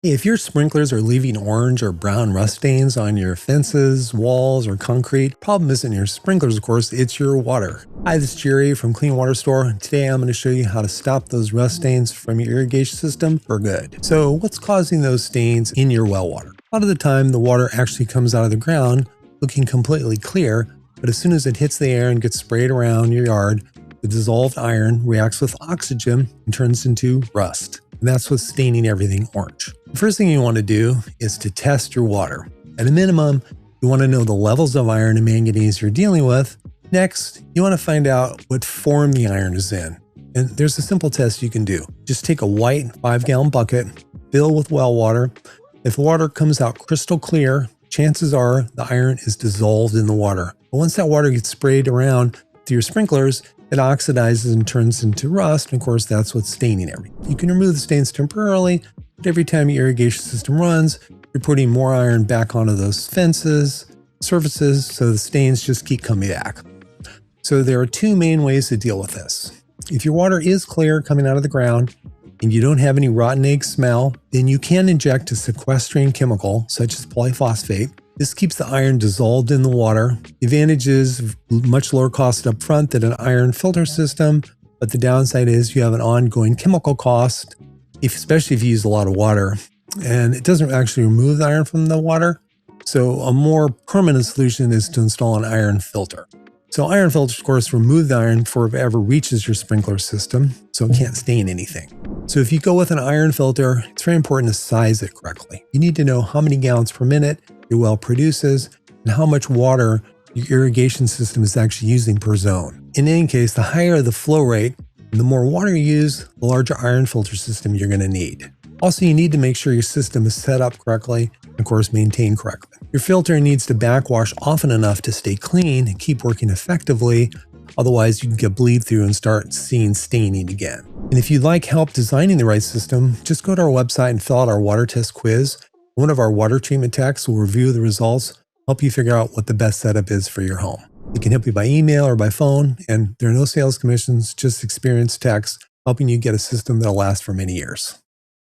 Hey, if your sprinklers are leaving orange or brown rust stains on your fences, walls, or concrete, problem isn't your sprinklers, of course, it's your water. Hi, this is Gerry from Clean Water Store. Today I'm going to show you how to stop those rust stains from your irrigation system for good. So what's causing those stains in your well water? A lot of the time the water actually comes out of the ground looking completely clear, but as soon as it hits the air and gets sprayed around your yard, the dissolved iron reacts with oxygen and turns into rust. And that's what's staining everything orange. The first thing you want to do is to test your water. At a minimum, you want to know the levels of iron and manganese you're dealing with. Next, you want to find out what form the iron is in. And there's a simple test you can do. Just take a white 5-gallon bucket, fill with well water. If the water comes out crystal clear, chances are the iron is dissolved in the water. But once that water gets sprayed around to your sprinklers, it oxidizes and turns into rust, and of course that's what's staining everything. You can remove the stains temporarily, but every time your irrigation system runs, you're putting more iron back onto those fences, surfaces, so the stains just keep coming back. So there are two main ways to deal with this. If your water is clear coming out of the ground, and you don't have any rotten egg smell, then you can inject a sequestering chemical, such as polyphosphate. This keeps the iron dissolved in the water. The advantage is much lower cost up front than an iron filter system, but the downside is you have an ongoing chemical cost, especially if you use a lot of water. And it doesn't actually remove the iron from the water. So a more permanent solution is to install an iron filter. So iron filters, of course, remove the iron before it ever reaches your sprinkler system, so it can't stain anything. So if you go with an iron filter, it's very important to size it correctly. You need to know how many gallons per minute your well produces and how much water your irrigation system is actually using per zone. In any case, the higher the flow rate and the more water you use, the larger iron filter system you're going to need. Also, you need to make sure your system is set up correctly and, of course, maintained correctly. Your filter needs to backwash often enough to stay clean and keep working effectively. Otherwise, you can get bleed through and start seeing staining again. And if you'd like help designing the right system, just go to our website and fill out our water test quiz. One of our water treatment techs will review the results, help you figure out what the best setup is for your home. It can help you by email or by phone, and there are no sales commissions, just experienced techs helping you get a system that'll last for many years.